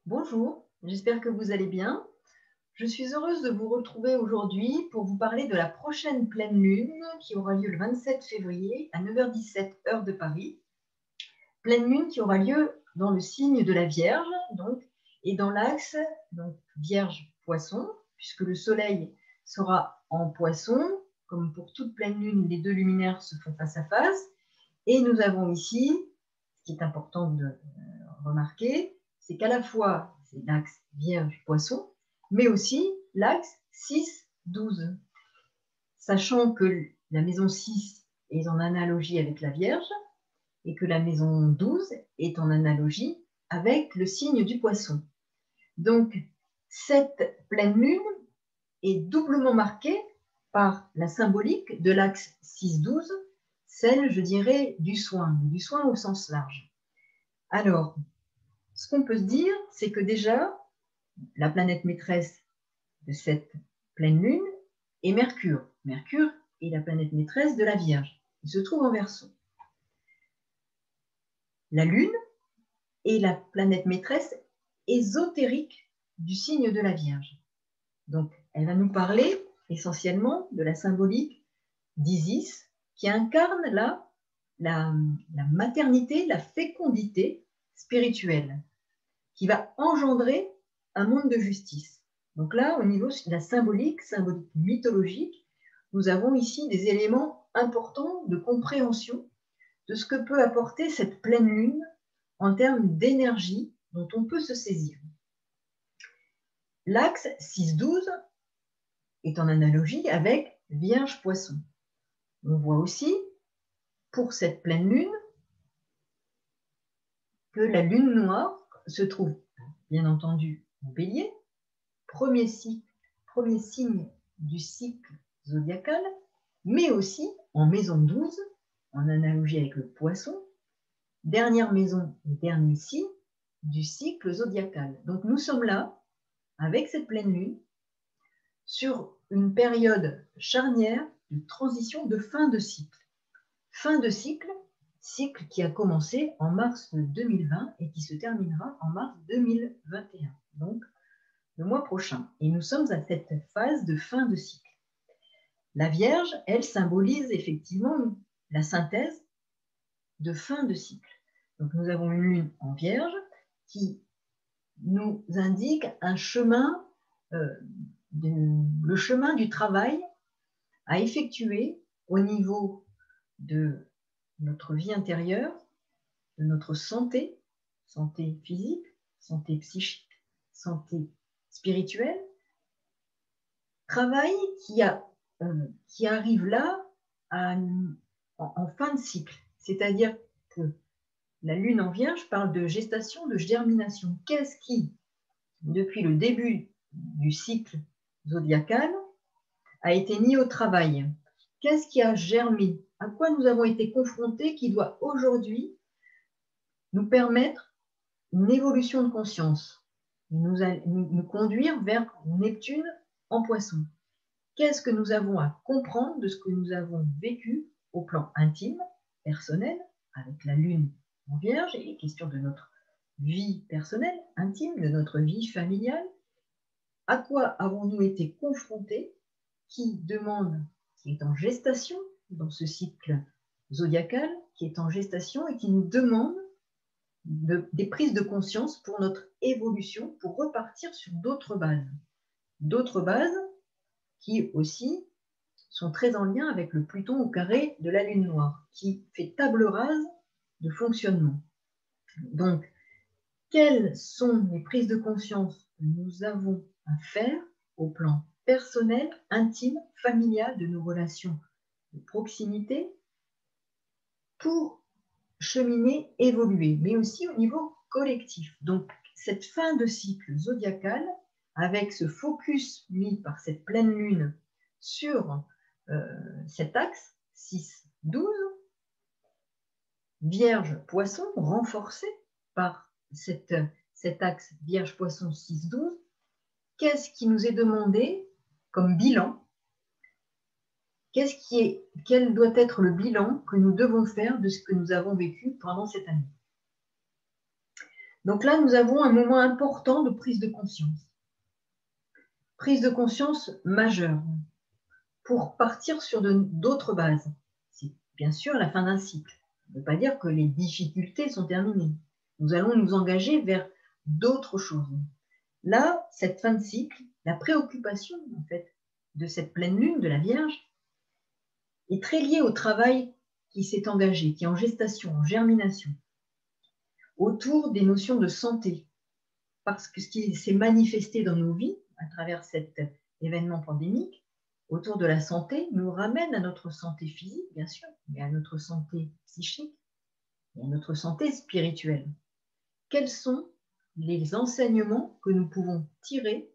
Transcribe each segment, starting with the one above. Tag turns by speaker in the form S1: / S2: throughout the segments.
S1: Bonjour, j'espère que vous allez bien. Je suis heureuse de vous retrouver aujourd'hui pour vous parler de la prochaine pleine lune qui aura lieu le 27 février à 9h17 heure de Paris. Pleine lune qui aura lieu dans le signe de la Vierge donc, et dans l'axe Vierge-Poisson, puisque le Soleil sera en Poisson. Comme pour toute pleine lune, les deux luminaires se font face à face. Et nous avons ici, ce qui est important de remarquer, c'est qu'à la fois c'est l'axe Vierge-Poisson, mais aussi l'axe 6-12. Sachant que la maison 6 est en analogie avec la Vierge et que la maison 12 est en analogie avec le signe du Poisson. Donc, cette pleine lune est doublement marquée par la symbolique de l'axe 6-12, celle, je dirais, du soin au sens large. Alors, ce qu'on peut se dire, c'est que déjà, la planète maîtresse de cette pleine lune est Mercure. Mercure est la planète maîtresse de la Vierge. Il se trouve en Verseau. La Lune est la planète maîtresse ésotérique du signe de la Vierge. Donc, elle va nous parler essentiellement de la symbolique d'Isis, qui incarne la maternité, la fécondité spirituelle, qui va engendrer un monde de justice. Donc là, au niveau de la symbolique mythologique, nous avons ici des éléments importants de compréhension de ce que peut apporter cette pleine lune en termes d'énergie dont on peut se saisir. L'axe 6-12 est en analogie avec Vierge-Poisson. On voit aussi, pour cette pleine lune, que la lune noire se trouve, bien entendu, en Bélier, premier signe du cycle zodiacal, mais aussi en maison 12, en analogie avec le Poisson, dernière maison et dernier signe du cycle zodiacal. Donc nous sommes là, avec cette pleine lune, sur une période charnière de transition, de fin de cycle. Fin de cycle qui a commencé en mars 2020 et qui se terminera en mars 2021, donc le mois prochain. Et nous sommes à cette phase de fin de cycle. La Vierge, elle, symbolise effectivement la synthèse de fin de cycle. Donc nous avons une lune en Vierge qui nous indique un chemin, le chemin du travail à effectuer au niveau de notre vie intérieure, de notre santé physique, santé psychique, santé spirituelle, travail qui arrive là en fin de cycle. C'est-à-dire que la lune en Vierge parle de gestation, de germination. Qu'est-ce qui, depuis le début du cycle zodiacal, a été mis au travail? Qu'est-ce qui a germé? À quoi nous avons été confrontés qui doit aujourd'hui nous permettre une évolution de conscience, nous conduire vers Neptune en Poisson? Qu'est-ce que nous avons à comprendre de ce que nous avons vécu au plan intime, personnel, avec la Lune en Vierge et les questions de notre vie personnelle, intime, de notre vie familiale? À quoi avons-nous été confrontés qui est en gestation dans ce cycle zodiacal, qui est en gestation et qui nous demande des prises de conscience pour notre évolution, pour repartir sur d'autres bases. D'autres bases qui aussi sont très en lien avec le Pluton au carré de la Lune noire, qui fait table rase de fonctionnement. Donc, quelles sont les prises de conscience que nous avons à faire au plan personnel, intime, familial, de nos relations de proximité, pour cheminer, évoluer, mais aussi au niveau collectif. Donc, cette fin de cycle zodiacal, avec ce focus mis par cette pleine lune sur cet axe 6-12, Vierge-Poisson, renforcé par cet axe Vierge-Poisson 6-12, qu'est-ce qui nous est demandé comme bilan? Quel doit être le bilan que nous devons faire de ce que nous avons vécu pendant cette année? Donc là, nous avons un moment important de prise de conscience. Prise de conscience majeure pour partir sur d'autres bases. C'est bien sûr la fin d'un cycle. Ça ne veut pas dire que les difficultés sont terminées. Nous allons nous engager vers d'autres choses. Là, cette fin de cycle, la préoccupation en fait de cette pleine lune de la Vierge est très liée au travail qui s'est engagé, qui est en gestation, en germination, autour des notions de santé. Parce que ce qui s'est manifesté dans nos vies à travers cet événement pandémique, autour de la santé, nous ramène à notre santé physique, bien sûr, mais à notre santé psychique et à notre santé spirituelle. Quels sont les enseignements que nous pouvons tirer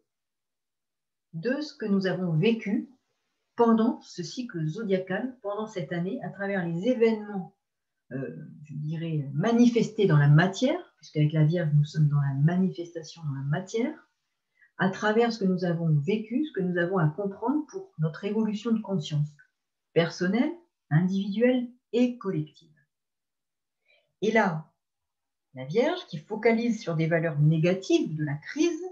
S1: de ce que nous avons vécu pendant ce cycle zodiacal, pendant cette année, à travers les événements, je dirais, manifestés dans la matière, puisqu'avec la Vierge, nous sommes dans la manifestation, dans la matière, à travers ce que nous avons vécu, ce que nous avons à comprendre pour notre évolution de conscience, personnelle, individuelle et collective. Et là, la Vierge qui focalise sur des valeurs négatives de la crise,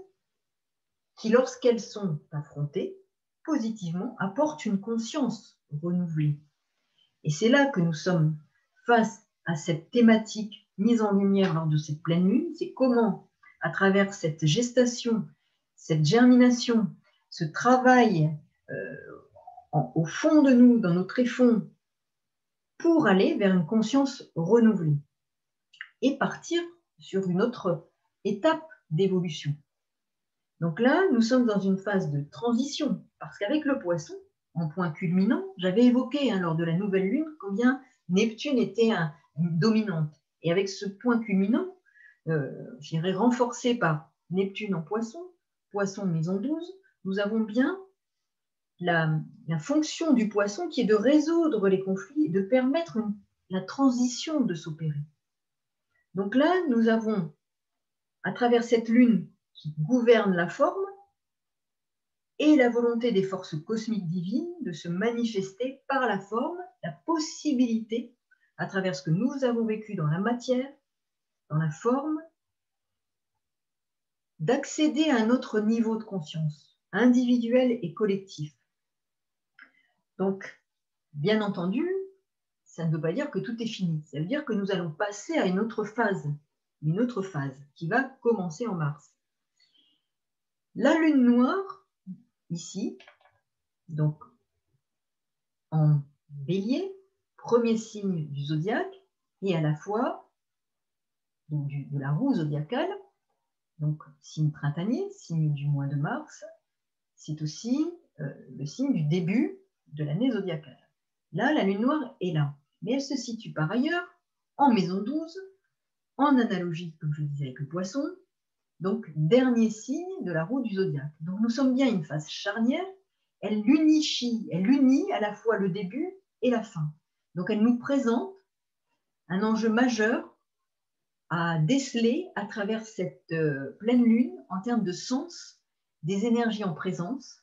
S1: qui lorsqu'elles sont affrontées positivement, apportent une conscience renouvelée. Et c'est là que nous sommes face à cette thématique mise en lumière lors de cette pleine lune, c'est comment, à travers cette gestation, cette germination, ce travail au fond de nous, dans nos tréfonds, pour aller vers une conscience renouvelée et partir sur une autre étape d'évolution. Donc là, nous sommes dans une phase de transition, parce qu'avec le Poisson, en point culminant, j'avais évoqué lors de la nouvelle lune combien Neptune était dominante. Et avec ce point culminant, je dirais renforcé par Neptune en Poisson, Poisson maison 12, nous avons bien la fonction du Poisson qui est de résoudre les conflits et de permettre la transition de s'opérer. Donc là, nous avons, à travers cette lune qui gouverne la forme, et la volonté des forces cosmiques divines de se manifester par la forme, la possibilité, à travers ce que nous avons vécu dans la matière, dans la forme, d'accéder à un autre niveau de conscience, individuel et collectif. Donc, bien entendu, ça ne veut pas dire que tout est fini. Ça veut dire que nous allons passer à une autre phase qui va commencer en mars. La lune noire, ici, donc en Bélier, premier signe du zodiaque, et à la fois de la roue zodiacale, donc signe printanier, signe du mois de mars, c'est aussi le signe du début de l'année zodiacale. Là, la lune noire est là, mais elle se situe par ailleurs en maison 12, en analogie, comme je le disais, avec le Poisson, donc dernier signe de la roue du zodiaque. Donc nous sommes bien à une phase charnière, elle unit à la fois le début et la fin. Donc elle nous présente un enjeu majeur à déceler à travers cette pleine lune en termes de sens des énergies en présence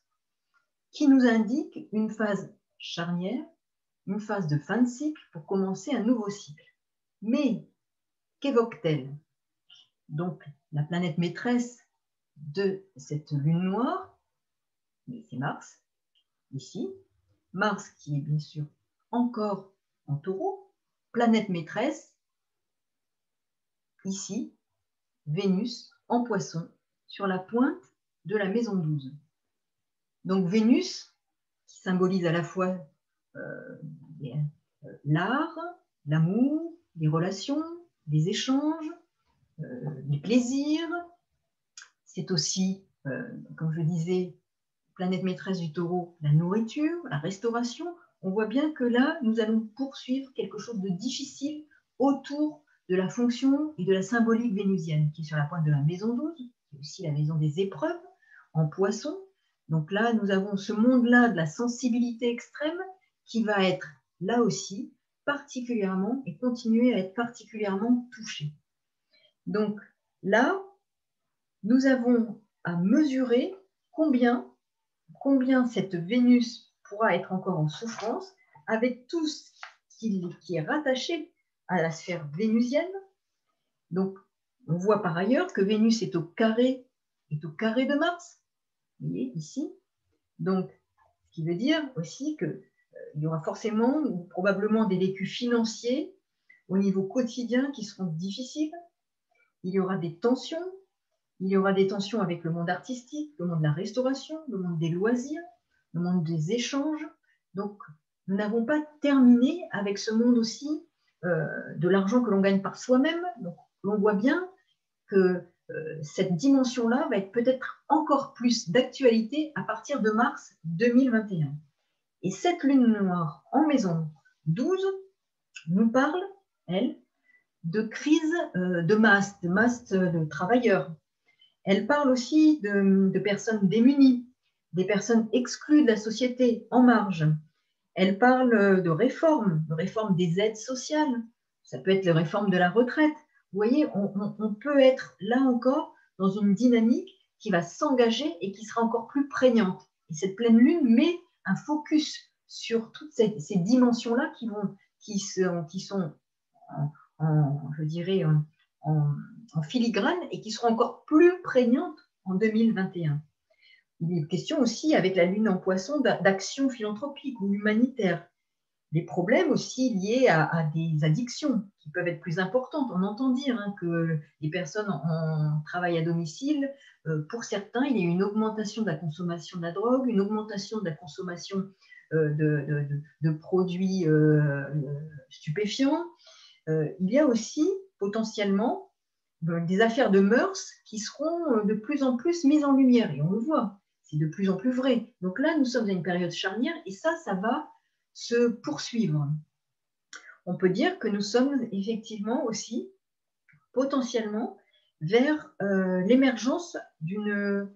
S1: qui nous indique une phase charnière, une phase de fin de cycle pour commencer un nouveau cycle. Mais qu'évoque-t-elle? Donc la planète maîtresse de cette lune noire, c'est Mars, ici. Mars qui est bien sûr encore en Taureau, planète maîtresse, ici, Vénus en Poisson, sur la pointe de la maison 12. Donc Vénus, qui symbolise à la fois l'art, l'amour, les relations, les échanges, les plaisirs. C'est aussi, comme je disais, planète maîtresse du Taureau, la nourriture, la restauration. On voit bien que là, nous allons poursuivre quelque chose de difficile autour de la fonction et de la symbolique vénusienne, qui est sur la pointe de la maison 12, qui est aussi la maison des épreuves, en Poisson. Donc là, nous avons ce monde-là de la sensibilité extrême qui va être, là aussi, particulièrement, et continuer à être particulièrement touché. Donc là, nous avons à mesurer combien cette Vénus pourra être encore en souffrance avec tout ce qui est rattaché à la sphère vénusienne. Donc, On voit par ailleurs que Vénus est au carré de Mars, vous voyez ici. Donc, ce qui veut dire aussi qu'il y aura forcément ou probablement des vécus financiers au niveau quotidien qui seront difficiles. Il y aura des tensions. Il y aura des tensions avec le monde artistique, le monde de la restauration, le monde des loisirs, le monde des échanges. Donc, nous n'avons pas terminé avec ce monde aussi de l'argent que l'on gagne par soi-même. Donc, on voit bien que cette dimension-là va être peut-être encore plus d'actualité à partir de mars 2021. Et cette lune noire en maison 12 nous parle, elle, de crise de masse de travailleurs. Elle parle aussi de personnes démunies, des personnes exclues de la société, en marge. Elle parle de réformes des aides sociales. Ça peut être la réforme de la retraite. Vous voyez, on peut être là encore dans une dynamique qui va s'engager et qui sera encore plus prégnante. Et cette pleine lune met un focus sur toutes ces dimensions-là qui sont je dirais, en filigrane et qui seront encore plus prégnantes en 2021. Il est question aussi, avec la lune en poisson, d'action philanthropique ou humanitaire. Des problèmes aussi liés à des addictions qui peuvent être plus importantes. On entend dire que les personnes en travail à domicile, pour certains, il y a une augmentation de la consommation de la drogue, une augmentation de la consommation de produits stupéfiants. Il y a aussi potentiellement des affaires de mœurs qui seront de plus en plus mises en lumière. Et on le voit, c'est de plus en plus vrai. Donc là, nous sommes à une période charnière et ça va se poursuivre. On peut dire que nous sommes effectivement aussi potentiellement vers l'émergence d'un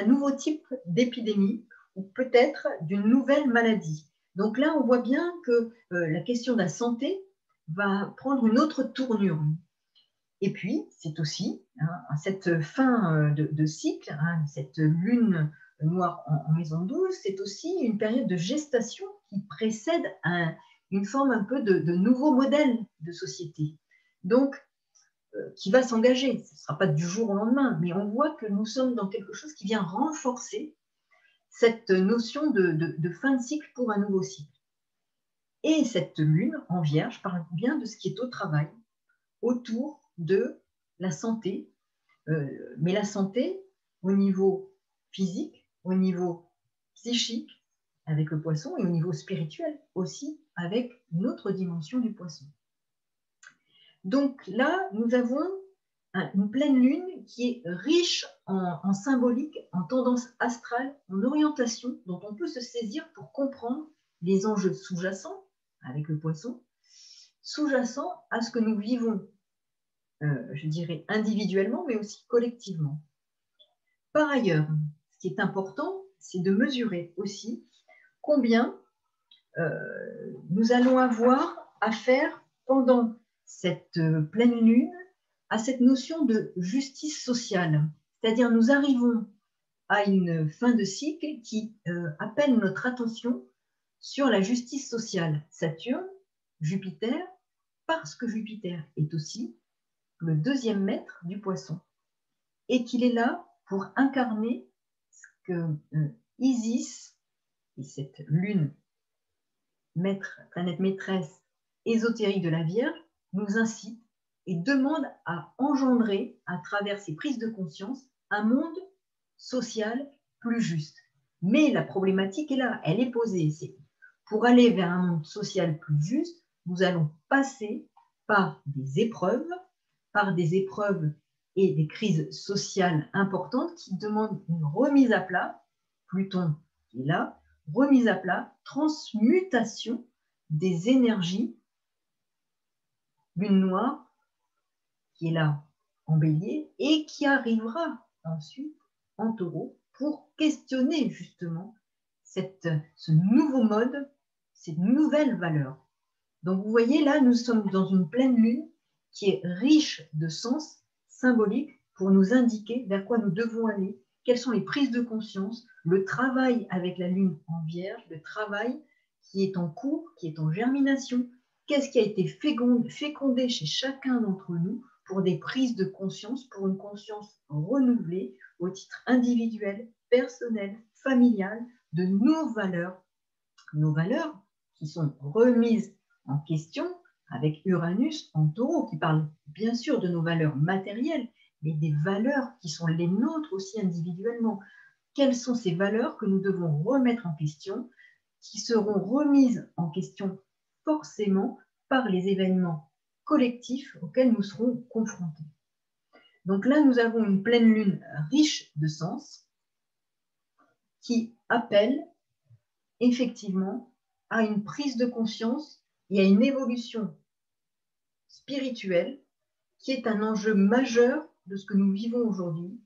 S1: nouveau type d'épidémie ou peut-être d'une nouvelle maladie. Donc là, on voit bien que la question de la santé va prendre une autre tournure. Et puis, c'est aussi cette fin de cycle, cette lune noire en maison 12, c'est aussi une période de gestation qui précède une forme un peu de nouveau modèle de société. Donc, qui va s'engager. Ce ne sera pas du jour au lendemain, mais on voit que nous sommes dans quelque chose qui vient renforcer cette notion de fin de cycle pour un nouveau cycle. Et cette lune en Vierge parle bien de ce qui est au travail, autour de la santé, mais la santé au niveau physique, au niveau psychique avec le poisson et au niveau spirituel aussi avec une autre dimension du poisson. Donc là, nous avons une pleine lune qui est riche en symbolique, en tendance astrale, en orientation, dont on peut se saisir pour comprendre les enjeux sous-jacents avec le poisson, sous-jacents à ce que nous vivons, je dirais individuellement, mais aussi collectivement. Par ailleurs, ce qui est important, c'est de mesurer aussi combien nous allons avoir à faire pendant cette pleine lune à cette notion de justice sociale. C'est-à-dire nous arrivons à une fin de cycle qui appelle notre attention sur la justice sociale. Saturne, Jupiter, parce que Jupiter est aussi le deuxième maître du poisson et qu'il est là pour incarner ce que Isis et cette lune planète maîtresse ésotérique de la Vierge nous incite et demande à engendrer, à travers ces prises de conscience, un monde social plus juste. Mais la problématique est là, elle est posée. C'est pour aller vers un monde social plus juste, nous allons passer par des épreuves et des crises sociales importantes qui demandent une remise à plat. Pluton qui est là, remise à plat, transmutation des énergies. Lune noire qui est là en bélier et qui arrivera ensuite en taureau pour questionner justement ce nouveau mode, ces nouvelles valeurs. Donc vous voyez là, nous sommes dans une pleine lune qui est riche de sens symboliques pour nous indiquer vers quoi nous devons aller, quelles sont les prises de conscience, le travail avec la lune en Vierge, le travail qui est en cours, qui est en germination, qu'est-ce qui a été fécondé chez chacun d'entre nous pour des prises de conscience, pour une conscience renouvelée au titre individuel, personnel, familial, de nos valeurs qui sont remises en question avec Uranus en taureau, qui parle bien sûr de nos valeurs matérielles, mais des valeurs qui sont les nôtres aussi individuellement. Quelles sont ces valeurs que nous devons remettre en question, qui seront remises en question forcément par les événements collectifs auxquels nous serons confrontés. Donc là, nous avons une pleine lune riche de sens qui appelle effectivement à une prise de conscience et à une évolution spirituelle qui est un enjeu majeur de ce que nous vivons aujourd'hui,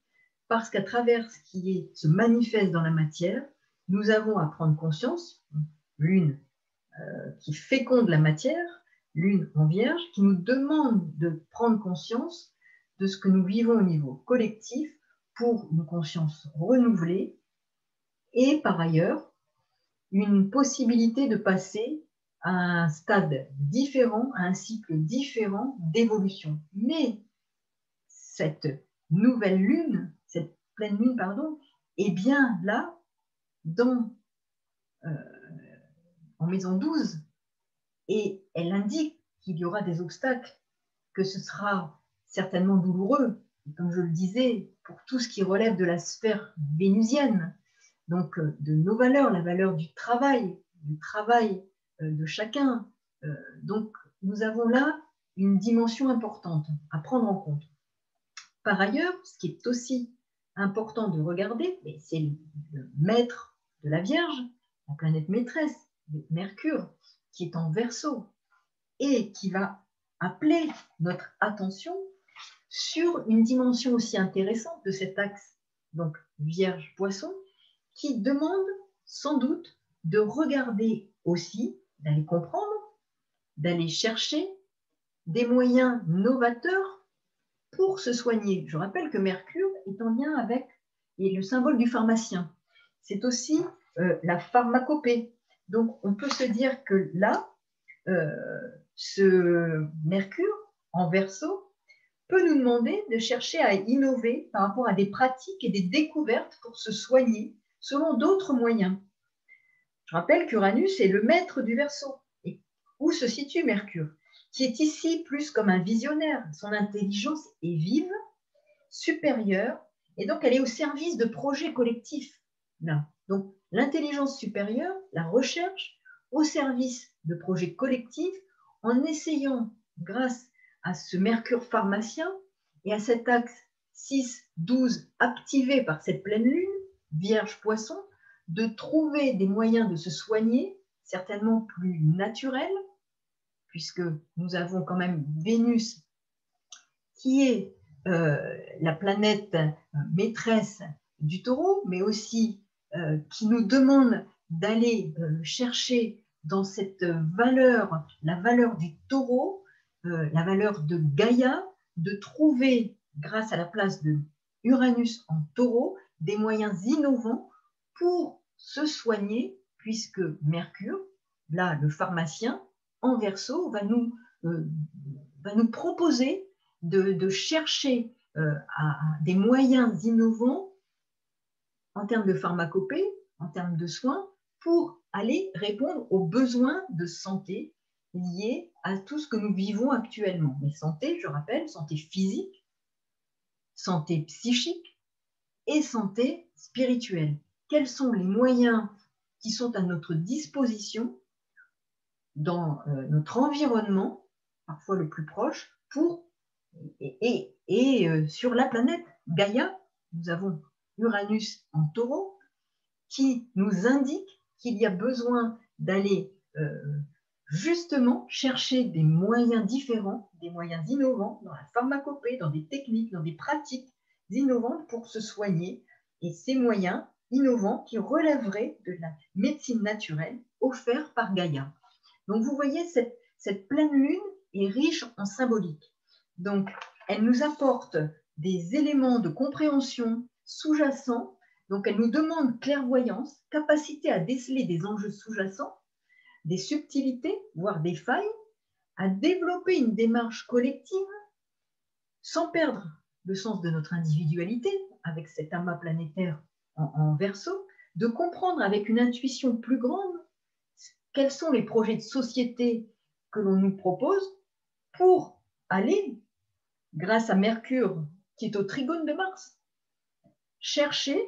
S1: parce qu'à travers ce qui se manifeste dans la matière, nous avons à prendre conscience, lune qui féconde la matière, lune en vierge, qui nous demande de prendre conscience de ce que nous vivons au niveau collectif pour une conscience renouvelée et par ailleurs une possibilité de passer à un stade différent, à un cycle différent d'évolution. Mais cette nouvelle lune, cette pleine lune, pardon, est bien là, en maison 12, et elle indique qu'il y aura des obstacles, que ce sera certainement douloureux, comme je le disais, pour tout ce qui relève de la sphère vénusienne, donc de nos valeurs, la valeur du travail de chacun. Donc nous avons là une dimension importante à prendre en compte. Par ailleurs, ce qui est aussi important de regarder, c'est le maître de la Vierge, la planète maîtresse, Mercure, qui est en Verseau et qui va appeler notre attention sur une dimension aussi intéressante de cet axe, donc Vierge-Poisson, qui demande sans doute de regarder aussi, d'aller comprendre, d'aller chercher des moyens novateurs pour se soigner. Je rappelle que Mercure est en lien avec le symbole du pharmacien. C'est aussi la pharmacopée. Donc on peut se dire que là, ce Mercure en Verseau peut nous demander de chercher à innover par rapport à des pratiques et des découvertes pour se soigner selon d'autres moyens. Je rappelle qu'Uranus est le maître du Verseau. Et où se situe Mercure, qui est ici plus comme un visionnaire. Son intelligence est vive, supérieure, et donc elle est au service de projets collectifs. Là. Donc l'intelligence supérieure, la recherche, au service de projets collectifs, en essayant, grâce à ce Mercure pharmacien et à cet axe 6-12 activé par cette pleine lune, Vierge-Poisson, de trouver des moyens de se soigner, certainement plus naturels, puisque nous avons quand même Vénus qui est la planète maîtresse du taureau, mais aussi qui nous demande d'aller chercher dans cette valeur, la valeur du taureau, la valeur de Gaïa, de trouver, grâce à la place de Uranus en taureau, des moyens innovants pour se soigner, puisque Mercure, là, le pharmacien, en Verseau, va nous proposer de chercher des moyens innovants en termes de pharmacopée, en termes de soins, pour aller répondre aux besoins de santé liés à tout ce que nous vivons actuellement. Mais santé, je rappelle, santé physique, santé psychique et santé spirituelle. Quels sont les moyens qui sont à notre disposition dans notre environnement, parfois le plus proche, sur la planète Gaïa, nous avons Uranus en taureau, qui nous indique qu'il y a besoin d'aller justement chercher des moyens différents, des moyens innovants dans la pharmacopée, dans des techniques, dans des pratiques innovantes pour se soigner, et ces moyens innovants qui relèveraient de la médecine naturelle offerte par Gaïa. Donc vous voyez, cette pleine lune est riche en symbolique. Donc elle nous apporte des éléments de compréhension sous-jacents. Donc elle nous demande clairvoyance, capacité à déceler des enjeux sous-jacents, des subtilités, voire des failles, à développer une démarche collective sans perdre le sens de notre individualité, avec cet amas planétaire en Verseau, de comprendre avec une intuition plus grande quels sont les projets de société que l'on nous propose pour aller, grâce à Mercure qui est au trigone de Mars, chercher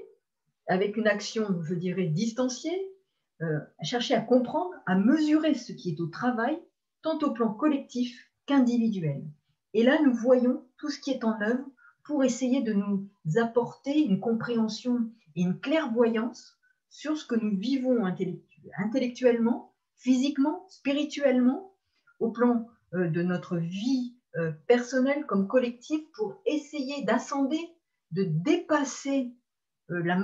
S1: avec une action, je dirais, distanciée, chercher à comprendre, à mesurer ce qui est au travail, tant au plan collectif qu'individuel. Et là, nous voyons tout ce qui est en œuvre pour essayer de nous apporter une compréhension et une clairvoyance sur ce que nous vivons intellectuellement, physiquement, spirituellement, au plan de notre vie personnelle comme collective, pour essayer d'assonder, de dépasser la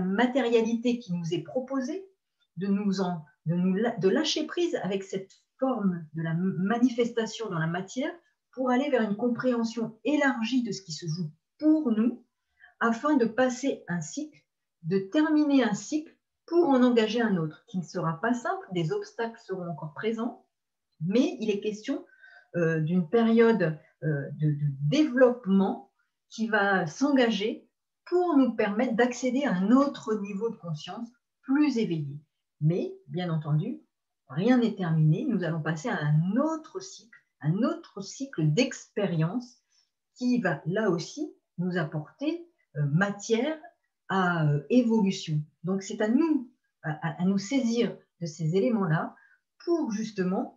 S1: matérialité qui nous est proposée, de lâcher prise avec cette forme de la manifestation dans la matière pour aller vers une compréhension élargie de ce qui se joue pour nous, afin de passer un cycle, de terminer un cycle pour en engager un autre, qui ne sera pas simple, des obstacles seront encore présents, mais il est question d'une période de développement qui va s'engager pour nous permettre d'accéder à un autre niveau de conscience plus éveillé. Mais, bien entendu, rien n'est terminé. Nous allons passer à un autre cycle d'expérience qui va, là aussi, nous apporter matière à évolution. Donc, c'est à nous, à nous saisir de ces éléments-là pour justement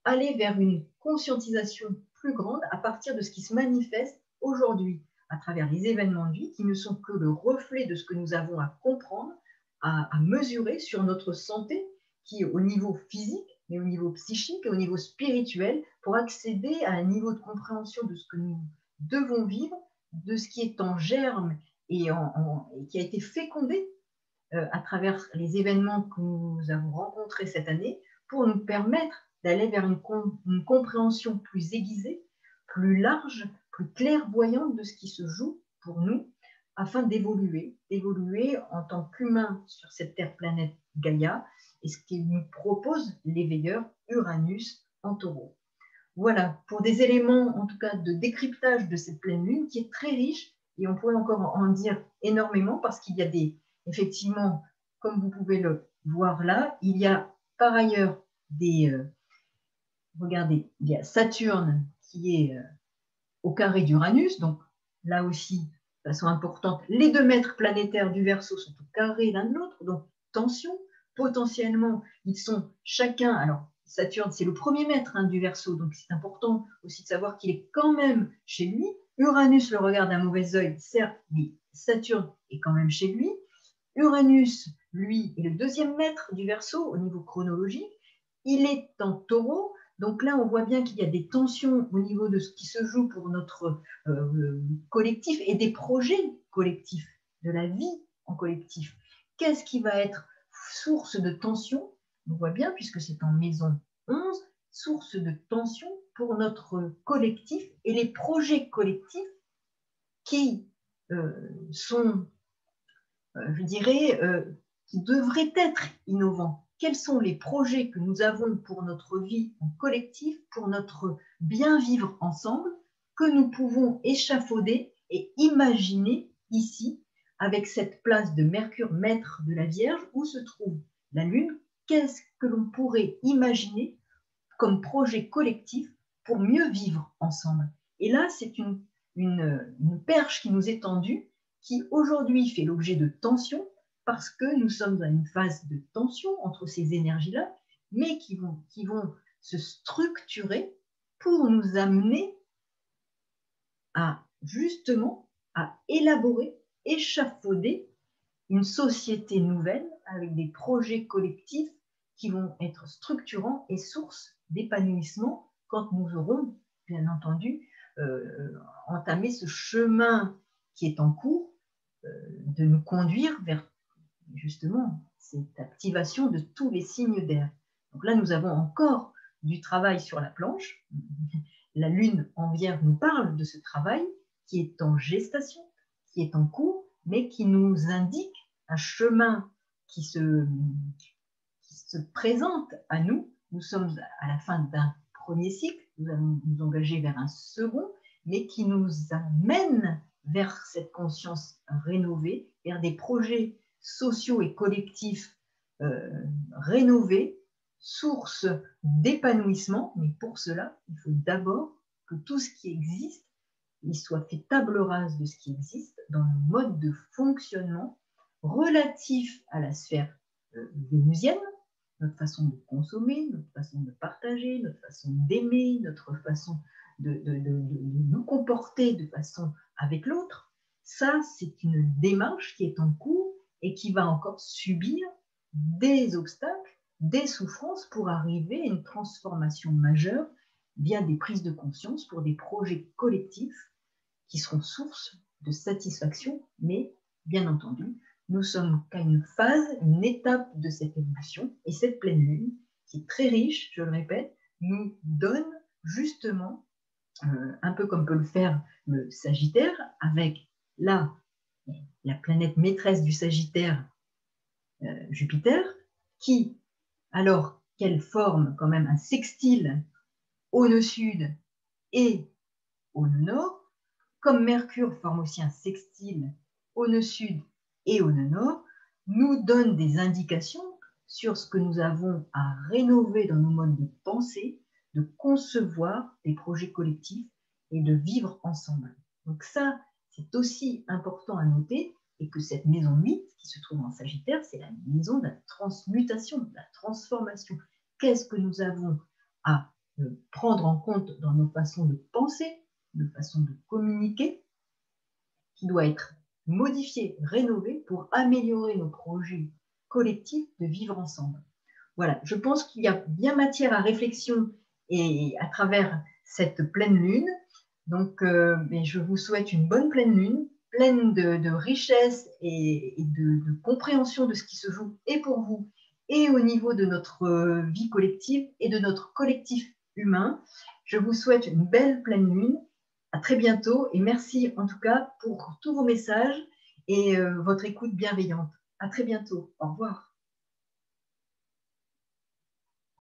S1: aller vers une conscientisation plus grande à partir de ce qui se manifeste aujourd'hui à travers les événements de vie qui ne sont que le reflet de ce que nous avons à comprendre, à mesurer sur notre santé, qui est au niveau physique, mais au niveau psychique et au niveau spirituel, pour accéder à un niveau de compréhension de ce que nous devons vivre, de ce qui est en germe et qui a été fécondé à travers les événements que nous avons rencontrés cette année, pour nous permettre d'aller vers une compréhension plus aiguisée, plus large, plus clairvoyante de ce qui se joue pour nous, afin d'évoluer en tant qu'humains sur cette terre-planète Gaïa, et ce qui nous propose l'éveilleur Uranus en Taureau. Voilà, pour des éléments en tout cas de décryptage de cette pleine lune qui est très riche, et on pourrait encore en dire énormément parce qu'il y a effectivement, comme vous pouvez le voir là, il y a par ailleurs regardez, il y a Saturne qui est au carré d'Uranus, donc là aussi, de façon importante, les 2 maîtres planétaires du Verseau sont au carré l'un de l'autre, donc tension, potentiellement, ils sont chacun, alors Saturne, c'est le premier maître du Verseau, donc c'est important aussi de savoir qu'il est quand même chez lui. Uranus le regarde d'un mauvais œil, certes, mais Saturne est quand même chez lui. Uranus, lui, est le 2e maître du Verseau au niveau chronologique. Il est en Taureau, donc là, on voit bien qu'il y a des tensions au niveau de ce qui se joue pour notre collectif et des projets collectifs, de la vie en collectif. Qu'est-ce qui va être source de tension? On voit bien, puisque c'est en maison 11, source de tension pour notre collectif et les projets collectifs qui sont, je dirais, qui devraient être innovants. Quels sont les projets que nous avons pour notre vie en collectif, pour notre bien vivre ensemble, que nous pouvons échafauder et imaginer ici, avec cette place de Mercure, maître de la Vierge, où se trouve la Lune? Qu'est-ce que l'on pourrait imaginer comme projet collectif pour mieux vivre ensemble? Et là, c'est une perche qui nous est tendue, qui aujourd'hui fait l'objet de tensions, parce que nous sommes dans une phase de tension entre ces énergies-là, mais qui vont se structurer pour nous amener à justement à élaborer, échafauder une société nouvelle avec des projets collectifs qui vont être structurants et source d'épanouissement quand nous aurons, bien entendu, entamé ce chemin qui est en cours, de nous conduire vers justement cette activation de tous les signes d'air. Donc là, nous avons encore du travail sur la planche. La Lune en Vierge nous parle de ce travail qui est en gestation, qui est en cours, mais qui nous indique un chemin qui se présente à nous. Nous sommes à la fin d'un premier cycle, nous allons nous engager vers un second, mais qui nous amène vers cette conscience rénovée, vers des projets sociaux et collectifs rénovés, source d'épanouissement. Mais pour cela, il faut d'abord que tout ce qui existe, il soit fait table rase de ce qui existe dans le mode de fonctionnement relatif à la sphère vénusienne, notre façon de consommer, notre façon de partager, notre façon d'aimer, notre façon de nous comporter de façon avec l'autre. Ça, c'est une démarche qui est en cours et qui va encore subir des obstacles, des souffrances pour arriver à une transformation majeure via des prises de conscience pour des projets collectifs qui seront source de satisfaction, mais bien entendu, nous sommes qu'à une phase, une étape de cette évolution, et cette pleine lune, qui est très riche, je le répète, nous donne justement, un peu comme peut le faire le Sagittaire, avec la planète maîtresse du Sagittaire, Jupiter, qui, alors qu'elle forme quand même un sextile au nœud sud et au nœud nord, comme Mercure forme aussi un sextile au nœud sud et au nœud nord, nous donne des indications sur ce que nous avons à rénover dans nos modes de pensée, de concevoir des projets collectifs et de vivre ensemble. Donc ça, c'est aussi important à noter, et que cette maison 8 qui se trouve en Sagittaire, c'est la maison de la transmutation, de la transformation. Qu'est-ce que nous avons à prendre en compte dans nos façons de penser, de façon de communiquer, qui doit être modifié, rénové pour améliorer nos projets collectifs de vivre ensemble. Voilà, je pense qu'il y a bien matière à réflexion et à travers cette pleine lune. Donc, je vous souhaite une bonne pleine lune, pleine de richesse et de compréhension de ce qui se joue et pour vous et au niveau de notre vie collective et de notre collectif humain. Je vous souhaite une belle pleine lune. À très bientôt et merci en tout cas pour tous vos messages et votre écoute bienveillante. À très bientôt. Au revoir.